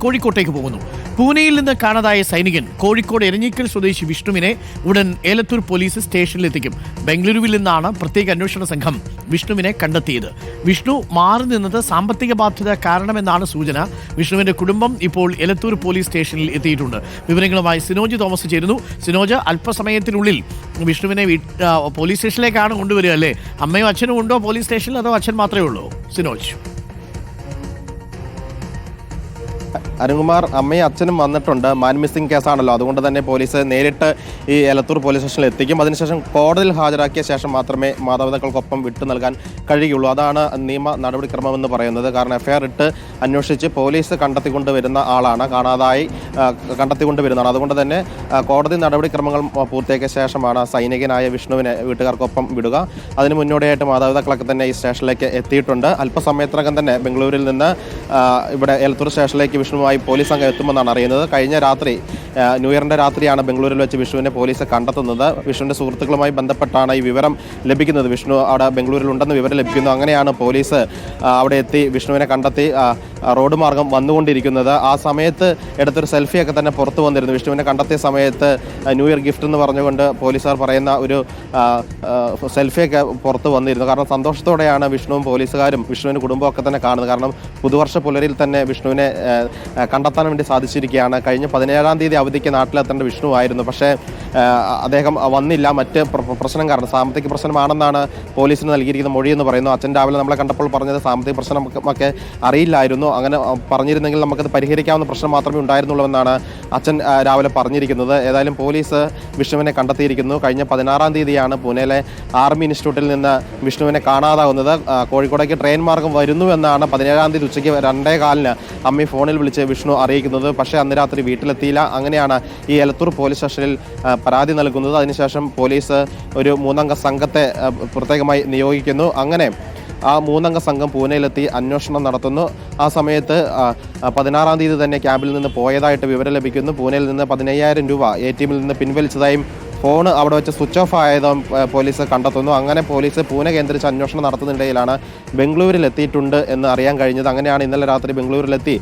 കോഴിക്കോട്ടേക്ക് പോകുന്നു. പൂനെയിൽ നിന്ന് കാണാതായ സൈനികൻ കോഴിക്കോട് എരഞ്ഞിക്കൽ സ്വദേശി വിഷ്ണുവിനെ ഉടൻ ഏലത്തൂർ പോലീസ് സ്റ്റേഷനിലെത്തിക്കും. ബംഗളൂരുവിൽ നിന്നാണ് പ്രത്യേക അന്വേഷണ സംഘം വിഷ്ണുവിനെ കണ്ടെത്തിയത്. വിഷ്ണു മാറി നിന്നത് സാമ്പത്തിക ബാധ്യത കാരണമെന്നാണ് സൂചന. വിഷ്ണുവിന്റെ കുടുംബം ഇപ്പോൾ ഏലത്തൂർ പോലീസ് സ്റ്റേഷനിൽ എത്തിയിട്ടുണ്ട്. വിവരങ്ങളുമായി സിനോജ് തോമസ് ചേരുന്നു. സിനോജ്, അല്പസമയത്തിനുള്ളിൽ വിഷ്ണുവിനെ പോലീസ് സ്റ്റേഷനിലേക്കാണ് കൊണ്ടുവരിക അല്ലേ? അമ്മയും അച്ഛനും ഉണ്ടോ പോലീസ് സ്റ്റേഷനിൽ, അതോ അച്ഛൻ മാത്രമേ ഉള്ളൂ? സിനോജ്. അരുൺകുമാർ, അമ്മയും അച്ഛനും വന്നിട്ടുണ്ട്. മാൻ മിസ്സിംഗ് കേസാണല്ലോ, അതുകൊണ്ട് തന്നെ പോലീസ് നേരിട്ട് ഈ ഏലത്തൂർ പോലീസ് സ്റ്റേഷനിൽ എത്തിക്കും. അതിനുശേഷം കോടതിയിൽ ഹാജരാക്കിയ ശേഷം മാത്രമേ മാതാപിതാക്കൾക്കൊപ്പം വിട്ടു നൽകാൻ കഴിയുള്ളൂ. അതാണ് നിയമ നടപടിക്രമം എന്ന് പറയുന്നത്. കാരണം എഫ്ഐആർ ഇട്ട് അന്വേഷിച്ച് പോലീസ് കണ്ടെത്തിക്കൊണ്ടുവരുന്ന ആളാണ്, കാണാതായി കണ്ടെത്തിക്കൊണ്ടുവരുന്നതാണ്. അതുകൊണ്ട് തന്നെ കോടതി നടപടിക്രമങ്ങൾ പൂർത്തിയാക്കിയ ശേഷമാണ് സൈനികനായ വിഷ്ണുവിനെ വീട്ടുകാർക്കൊപ്പം വിടുക. അതിന് മുന്നോടിയായിട്ട് മാതാപിതാക്കളൊക്കെ തന്നെ ഈ സ്റ്റേഷനിലേക്ക് എത്തിയിട്ടുണ്ട്. അല്പസമയത്തിനകം തന്നെ ബംഗളൂരിൽ നിന്ന് ഇവിടെ ഏലത്തൂർ സ്റ്റേഷനിലേക്ക് വിഷ്ണുവുമായി പോലീസ് സംഘം എത്തുമെന്നാണ് അറിയുന്നത്. കഴിഞ്ഞ രാത്രി ന്യൂ ഇയറിൻ്റെ രാത്രിയാണ് ബംഗളൂരിൽ വെച്ച് വിഷ്ണുവിനെ പോലീസ് കണ്ടെത്തുന്നത്. വിഷ്ണുവിൻ്റെ സുഹൃത്തുക്കളുമായി ബന്ധപ്പെട്ടാണ് ഈ വിവരം ലഭിക്കുന്നത്. വിഷ്ണു അവിടെ ബംഗളൂരിൽ ഉണ്ടെന്ന് വിവരം ലഭിക്കുന്നു. അങ്ങനെയാണ് പോലീസ് അവിടെ എത്തി വിഷ്ണുവിനെ കണ്ടെത്തി റോഡ് മാർഗം വന്നുകൊണ്ടിരിക്കുന്നത്. ആ സമയത്ത് എടുത്തൊരു സെൽഫിയൊക്കെ തന്നെ പുറത്തു വന്നിരുന്നു. വിഷ്ണുവിനെ കണ്ടെത്തിയ സമയത്ത് ന്യൂ ഇയർ ഗിഫ്റ്റ് എന്ന് പറഞ്ഞുകൊണ്ട് പോലീസുകാർ പറയുന്ന ഒരു സെൽഫിയൊക്കെ പുറത്ത് വന്നിരുന്നു. കാരണം സന്തോഷത്തോടെയാണ് വിഷ്ണുവും പോലീസുകാരും വിഷ്ണുവിൻ്റെ കുടുംബമൊക്കെ തന്നെ കാണുന്നത്. കാരണം പുതുവർഷ പുലരിൽ തന്നെ വിഷ്ണുവിനെ കണ്ടെത്താൻ വേണ്ടി സാധിച്ചിരിക്കുകയാണ്. കഴിഞ്ഞ 17-ാം തീയതി അവധിക്ക് നാട്ടിലെത്തേണ്ട വിഷ്ണു ആയിരുന്നു. പക്ഷേ അദ്ദേഹം വന്നില്ല. മറ്റ് പ്രശ്നം കാരണം, സാമ്പത്തിക പ്രശ്നമാണെന്നാണ് പോലീസിന് നൽകിയിരിക്കുന്ന മൊഴി എന്ന് പറയുന്നു. അച്ഛൻ രാവിലെ നമ്മളെ കണ്ടപ്പോൾ പറഞ്ഞത് സാമ്പത്തിക പ്രശ്നമൊക്കെ അറിയില്ലായിരുന്നു. അങ്ങനെ പറഞ്ഞിരുന്നെങ്കിൽ നമുക്കത് പരിഹരിക്കാവുന്ന പ്രശ്നം മാത്രമേ ഉണ്ടായിരുന്നുള്ളൂ എന്നാണ് അച്ഛൻ രാവിലെ പറഞ്ഞിരിക്കുന്നത്. ഏതായാലും പോലീസ് വിഷ്ണുവിനെ കണ്ടെത്തിയിരിക്കുന്നു. കഴിഞ്ഞ 16-ാം തീയതിയാണ് പൂനെയിലെ ആർമി ഇൻസ്റ്റിറ്റ്യൂട്ടിൽ നിന്ന് വിഷ്ണുവിനെ കാണാതാവുന്നത്. കോഴിക്കോടേക്ക് ട്രെയിൻ മാർഗം വരുന്നുവെന്നാണ് 17-ാം തീയതി ഉച്ചയ്ക്ക് 2:15 അമ്മി ഫോണിൽ വിളിച്ച് വിഷ്ണു അറിയിക്കുന്നത്. പക്ഷേ അന്ന് രാത്രി വീട്ടിലെത്തിയില്ല. അങ്ങനെയാണ് ഈ ഏലത്തൂർ പോലീസ് സ്റ്റേഷനിൽ പരാതി നൽകുന്നത്. അതിനുശേഷം പോലീസ് ഒരു 3-അംഗ സംഘത്തെ പ്രത്യേകമായി നിയോഗിക്കുന്നു. അങ്ങനെ ആ 3-അംഗ സംഘം പൂനെയിലെത്തി അന്വേഷണം നടത്തുന്നു. ആ സമയത്ത് 16-ാം തീയതി തന്നെ ക്യാമ്പിൽ നിന്ന് പോയതായിട്ട് വിവരം ലഭിക്കുന്നു. പൂനെയിൽ നിന്ന് 15,000 രൂപ ATM-ൽ നിന്ന് പിൻവലിച്ചതായും ഫോൺ അവിടെ വെച്ച് സ്വിച്ച് ഓഫ് ആയതും പോലീസ് കണ്ടെത്തുന്നു. അങ്ങനെ പോലീസ് പൂനെ കേന്ദ്രീകരിച്ച് അന്വേഷണം നടത്തുന്നതിനിടയിലാണ് ബംഗളൂരിൽ എത്തിയിട്ടുണ്ട് എന്ന് അറിയാൻ കഴിഞ്ഞത്. അങ്ങനെയാണ് ഇന്നലെ രാത്രി ബംഗളൂരിലെത്തി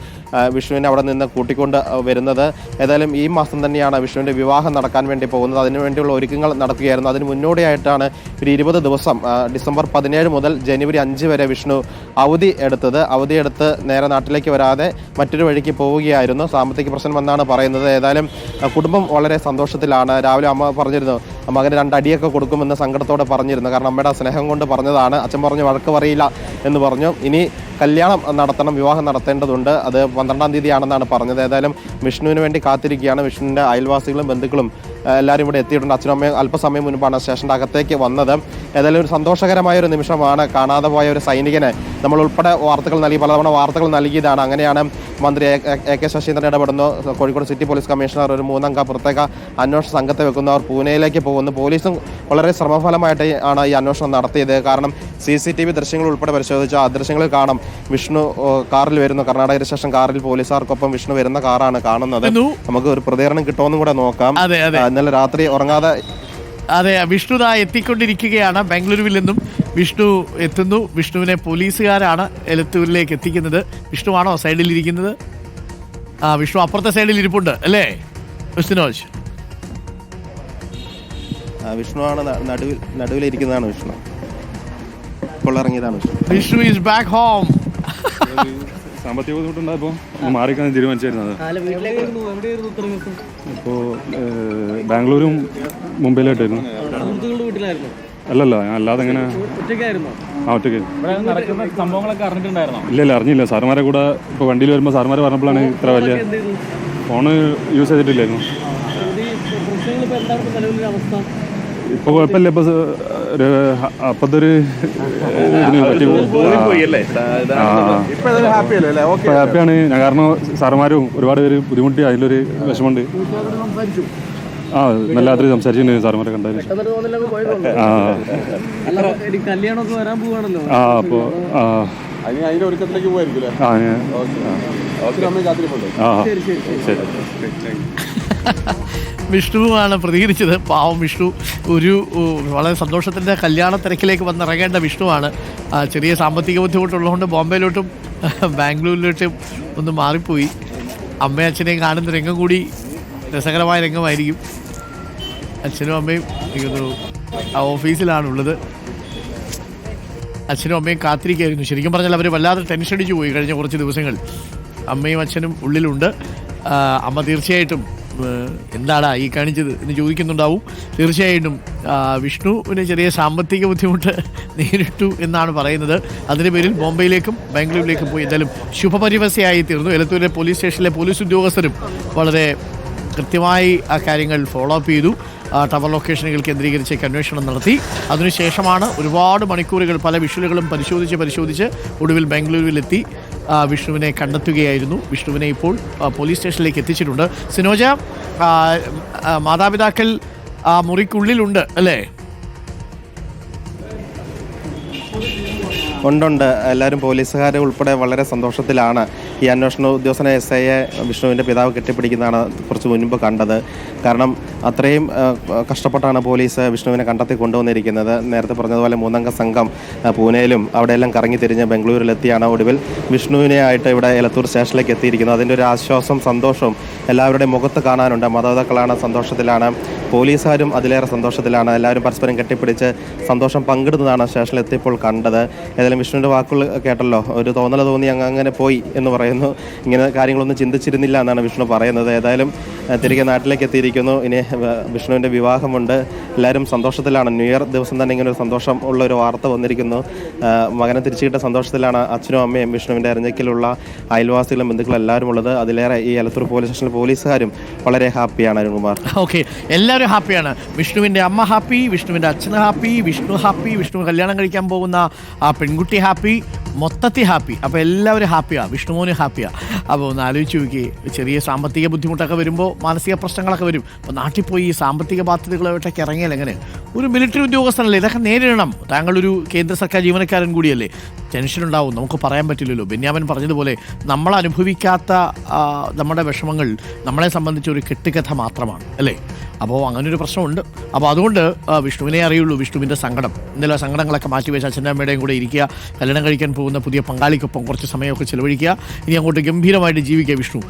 വിഷ്ണുവിനെ അവിടെ നിന്ന് കൂട്ടിക്കൊണ്ട് വരുന്നത്. ഏതായാലും ഈ മാസം തന്നെയാണ് വിഷ്ണുവിൻ്റെ വിവാഹം നടക്കാൻ വേണ്ടി പോകുന്നത്. അതിനുവേണ്ടിയുള്ള ഒരുക്കങ്ങൾ നടക്കുകയായിരുന്നു. അതിന് മുന്നോടിയായിട്ടാണ് ഒരു 20 ദിവസം ഡിസംബർ 17 മുതൽ ജനുവരി 5 വരെ വിഷ്ണു അവധിയെടുത്ത് നേരെ നാട്ടിലേക്ക് വരാതെ മറ്റൊരു വഴിക്ക് പോവുകയായിരുന്നു. സാമ്പത്തിക പ്രശ്നം എന്നാണ് പറയുന്നത്. ഏതായാലും കുടുംബം വളരെ സന്തോഷത്തിലാണ്. രാവിലെ അമ്മ പറഞ്ഞിരുന്നു മകന് 2 അടിയൊക്കെ കൊടുക്കുമെന്ന് സങ്കടത്തോടെ പറഞ്ഞിരുന്നു. കാരണം അമ്മയുടെ സ്നേഹം കൊണ്ട് പറഞ്ഞതാണ്. അച്ഛൻ പറഞ്ഞു വഴക്ക് പറയില്ല എന്ന് പറഞ്ഞു. ഇനി കല്യാണം നടത്തണം, വിവാഹം നടത്തേണ്ടതുണ്ട്. അത് 12-ാം തീയതിയാണെന്നാണ് പറഞ്ഞത്. ഏതായാലും വിഷ്ണുവിന് വേണ്ടി കാത്തിരിക്കുകയാണ്. വിഷ്ണുവിൻ്റെ അയൽവാസികളും ബന്ധുക്കളും എല്ലാവരും ഇവിടെ എത്തിയിട്ടുണ്ട്. അച്ഛനും അമ്മയും അല്പസമയം മുൻപാണ് സ്റ്റേഷൻ്റെ അകത്തേക്ക് വന്നത്. ഏതായാലും ഒരു സന്തോഷകരമായൊരു നിമിഷമാണ്. കാണാതെ പോയ ഒരു സൈനികനെ നമ്മൾ ഉൾപ്പെടെ പലതവണ വാർത്തകൾ നൽകിയതാണ്. അങ്ങനെയാണ് മന്ത്രി AK ശശീന്ദ്രൻ ഇടപെടുന്നു. കോഴിക്കോട് സിറ്റി പോലീസ് കമ്മീഷണർ ഒരു 3-അംഗ പ്രത്യേക അന്വേഷണ സംഘത്തെ വെക്കുന്നു. അവർ പൂനെയിലേക്ക് പോകുന്നു. പോലീസും വളരെ ശ്രമഫലമായിട്ട് ആണ് ഈ അന്വേഷണം നടത്തിയത്. കാരണം CCTV ദൃശ്യങ്ങൾ ഉൾപ്പെടെ പരിശോധിച്ച ആ ദൃശ്യങ്ങളിൽ കാണാം വിഷ്ണു കാറിൽ വരുന്നു. കർണാടക രജിസ്ട്രേഷൻ കാറിൽ പോലീസുകാർക്കൊപ്പം വിഷ്ണു വരുന്ന കാറാണ് കാണുന്നത്. നമുക്ക് ഒരു പ്രതികരണം കിട്ടുമെന്നും കൂടെ നോക്കാം. ഇന്നലെ രാത്രി ഉറങ്ങാതെ വിഷ്ണു എത്തിക്കൊണ്ടിരിക്കുകയാണ്. ബംഗളൂരുവിൽ നിന്നും വിഷ്ണു എത്തുന്നു. വിഷ്ണുവിനെ പോലീസുകാരാണ് ഏലത്തൂരിലേക്ക് എത്തിക്കുന്നത്. വിഷ്ണുവാണോ സൈഡിൽ ഇരിക്കുന്നത്? വിഷ്ണു അപ്പുറത്തെ സൈഡിൽ ഇരിപ്പുണ്ട് അല്ലേ സിനോജ്? വിഷ്ണുവാണ് നടുവിലിരിക്കുന്നതാണ്. വിഷ്ണു ഇപ്പോൾ ഇറങ്ങിയതാണ്. Vishnu is back home. സാമ്പത്തിക ബുദ്ധിമുട്ടുണ്ടായപ്പോൾ മാറിക്കാൻ തീരുമാനിച്ചിരുന്നത്. ഇപ്പോൾ ബാംഗ്ലൂരും മുംബൈയിലായിട്ടായിരുന്നു. അല്ലല്ല, ഞാൻ അല്ലാതെ എങ്ങനെ ഒറ്റയ്ക്ക് സംഭവങ്ങളൊക്കെ അറിഞ്ഞിട്ടുണ്ടായിരുന്നോ? ഇല്ല, അറിഞ്ഞില്ല. സാറുമാരെ കൂടെ ഇപ്പോൾ വണ്ടിയിൽ വരുമ്പോൾ സാറുമാരെ പറഞ്ഞപ്പോഴാണ് ഇത്ര വലിയ ഫോണ് യൂസ് ചെയ്തിട്ടില്ലായിരുന്നു. ഇപ്പോൾ കുഴപ്പമില്ല. ഇപ്പോൾ അപ്പത്തെ ഒരു ഹാപ്പിയാണ് ഞാൻ. കാരണം സാറുമാരും ഒരുപാട് പേര് ബുദ്ധിമുട്ടി, അതിലൊരു വിഷമമുണ്ട്. നല്ല രാത്രി സംസാരിച്ചിട്ടുണ്ട് സാറുമാരെ കണ്ടാലും. അപ്പോൾ വിഷ്ണുവാണ് പ്രതികരിച്ചത്. പാവം വിഷ്ണു ഒരു വളരെ സന്തോഷത്തിൻ്റെ കല്യാണ തിരക്കിലേക്ക് വന്നിറങ്ങേണ്ട വിഷ്ണുവാണ്. ചെറിയ സാമ്പത്തിക ബുദ്ധിമുട്ടുള്ളതുകൊണ്ട് ബോംബെയിലോട്ടും ബാംഗ്ലൂരിലോട്ടും ഒന്ന് മാറിപ്പോയി. അമ്മയും അച്ഛനെയും കാണുന്ന രംഗം കൂടി രസകരമായ രംഗമായിരിക്കും. അച്ഛനും അമ്മയും എനിക്കൊരു ആ ഓഫീസിലാണുള്ളത്. അച്ഛനും അമ്മയും കാത്തിരിക്കുകയായിരുന്നു. ശരിക്കും പറഞ്ഞാൽ അവർ വല്ലാതെ ടെൻഷൻ അടിച്ചു പോയി കഴിഞ്ഞ കുറച്ച് ദിവസങ്ങൾ. അമ്മയും അച്ഛനും ഉള്ളിലുണ്ട്. അമ്മ തീർച്ചയായിട്ടും എന്താടാ ഈ കാണിച്ചത് എന്ന് ചോദിക്കുന്നുണ്ടാവും. തീർച്ചയായിട്ടും വിഷ്ണുവിന് ചെറിയ സാമ്പത്തിക ബുദ്ധിമുട്ട് നേരിട്ടു എന്നാണ് പറയുന്നത്. അതിൻ്റെ പേരിൽ ബോംബെയിലേക്കും ബാംഗ്ലൂരിലേക്കും പോയി എന്തായാലും ശുഭപരിവശയായി തീർന്നു. എലത്തൂരിലെ പോലീസ് സ്റ്റേഷനിലെ പോലീസ് ഉദ്യോഗസ്ഥരും വളരെ കൃത്യമായി ആ കാര്യങ്ങൾ ഫോളോ അപ്പ് ചെയ്തു. ടവർ ലൊക്കേഷനുകൾ കേന്ദ്രീകരിച്ചേക്ക് അന്വേഷണം നടത്തി. അതിനുശേഷമാണ് ഒരുപാട് മണിക്കൂറുകൾ പല വിഷ്വലുകളും പരിശോധിച്ച് ഒടുവിൽ ബാംഗ്ലൂരിലെത്തി വിഷ്ണുവിനെ കണ്ടെത്തുകയായിരുന്നു. വിഷ്ണുവിനെ ഇപ്പോൾ പോലീസ് സ്റ്റേഷനിലേക്ക് എത്തിച്ചിട്ടുണ്ട്. സിനോജ, മാതാപിതാക്കൾ ആ മുറിക്കുള്ളിലുണ്ട് അല്ലേ? ഉണ്ട്. എല്ലാവരും പോലീസുകാർ ഉൾപ്പെടെ വളരെ സന്തോഷത്തിലാണ്. ഈ അന്വേഷണ ഉദ്യോഗസ്ഥനെ SIയെ വിഷ്ണുവിൻ്റെ പിതാവ് കെട്ടിപ്പിടിക്കുന്നതാണ് കുറച്ച് മുൻപ് കണ്ടത്. കാരണം അത്രയും കഷ്ടപ്പെട്ടാണ് പോലീസ് വിഷ്ണുവിനെ കണ്ടെത്തി കൊണ്ടുവന്നിരിക്കുന്നത്. നേരത്തെ പറഞ്ഞതുപോലെ 3-അംഗ സംഘം പൂനെയിലും അവിടെയെല്ലാം കറങ്ങി തിരിഞ്ഞ് ബംഗളൂരിലെത്തിയാണ് ഒടുവിൽ വിഷ്ണുവിനെ ആയിട്ട് ഇവിടെ എലത്തൂർ സ്റ്റേഷനിലേക്ക് എത്തിയിരിക്കുന്നത്. അതിൻ്റെ ഒരു ആശ്വാസം സന്തോഷവും എല്ലാവരുടെയും മുഖത്ത് കാണാനുണ്ട്. മാതാപിതാക്കളാണ് സന്തോഷത്തിലാണ്, പോലീസുകാരും അതിലേറെ സന്തോഷത്തിലാണ്. എല്ലാവരും പരസ്പരം കെട്ടിപ്പിടിച്ച് സന്തോഷം പങ്കിടുന്നതാണ് സ്റ്റേഷനിൽ എത്തിയപ്പോൾ കണ്ടത്. ഏതായാലും വിഷ്ണുവിൻ്റെ വാക്കുകൾ കേട്ടല്ലോ, ഒരു തോന്നൽ തോന്നി അങ്ങനെ പോയി എന്ന് പറയുന്നു. ഇങ്ങനെ കാര്യങ്ങളൊന്നും ചിന്തിച്ചിരുന്നില്ല എന്നാണ് വിഷ്ണു പറയുന്നത്. ഏതായാലും തിരികെ നാട്ടിലേക്ക് എത്തിയിരിക്കുന്നു. ഇനി വിഷ്ണുവിൻ്റെ വിവാഹമുണ്ട്. എല്ലാവരും സന്തോഷത്തിലാണ്. ന്യൂ ഇയർ ദിവസം തന്നെ ഇങ്ങനെ ഒരു സന്തോഷം ഉള്ള ഒരു വാർത്ത വന്നിരിക്കുന്നു. മകനെ തിരിച്ചുകിട്ട സന്തോഷത്തിലാണ് അച്ഛനും അമ്മയും വിഷ്ണുവിൻ്റെ അരഞ്ഞക്കിലുള്ള അയൽവാസികളും ബന്ധുക്കളും എല്ലാവരും ഉള്ളത്. അതിലേറെ ഈ എലത്തൂർ പോലീസ് സ്റ്റേഷനിൽ പോലീസുകാരും വളരെ ഹാപ്പിയാണ്. അരുൺകുമാർ, ഓക്കെ, എല്ലാവരും ഹാപ്പിയാണ്. വിഷ്ണുവിൻ്റെ അമ്മ ഹാപ്പി, വിഷ്ണുവിൻ്റെ അച്ഛൻ ഹാപ്പി, വിഷ്ണു ഹാപ്പി, വിഷ്ണു കല്യാണം കഴിക്കാൻ പോകുന്ന ആ പെൺകുട്ടി ഹാപ്പി, മൊത്തത്തിൽ ഹാപ്പി. അപ്പോൾ എല്ലാവരും ഹാപ്പിയാണ്, വിഷ്ണുമോനും ഹാപ്പിയാണ്. അപ്പോൾ ഒന്ന് ആലോചിച്ച് നോക്കി, ചെറിയ സാമ്പത്തിക ബുദ്ധിമുട്ടൊക്കെ വരുമ്പോൾ മാനസിക പ്രശ്നങ്ങളൊക്കെ വരും. അപ്പോൾ നാട്ടിൽ പോയി ഈ സാമ്പത്തിക ബാധ്യതകളായിട്ടൊക്കെ ഇറങ്ങിയാൽ എങ്ങനെ? ഒരു മിലിറ്ററി ഉദ്യോഗസ്ഥനല്ലേ, ഇതൊക്കെ നേരിടണം. താങ്കളൊരു കേന്ദ്ര സർക്കാർ ജീവനക്കാരൻ കൂടിയല്ലേ, ടെൻഷൻ ഉണ്ടാവും. നമുക്ക് പറയാൻ പറ്റില്ലല്ലോ. ബെന്യാമിൻ പറഞ്ഞതുപോലെ നമ്മൾ അനുഭവിക്കാത്ത നമ്മുടെ വിഷമങ്ങൾ നമ്മളെ സംബന്ധിച്ച് ഒരു കെട്ടുകഥ മാത്രമാണ് അല്ലേ? അപ്പോൾ അങ്ങനൊരു പ്രശ്നമുണ്ട്. അപ്പോൾ അതുകൊണ്ട് വിഷ്ണുവിനെ അറിയുള്ളൂ, വിഷ്ണുവിൻ്റെ സങ്കടം. ഇന്നലെ സങ്കടങ്ങളൊക്കെ മാറ്റിവെച്ച് അച്ഛൻ്റെ അമ്മയുടെയും കൂടെ ഇരിക്കുക, കല്യാണം കഴിക്കാൻ പോകുന്ന പുതിയ പങ്കാളിക്കൊപ്പം കുറച്ച് സമയമൊക്കെ ചിലവഴിക്കുക, ഇനി അങ്ങോട്ട് ഗംഭീരമായിട്ട് ജീവിക്കുക വിഷ്ണു.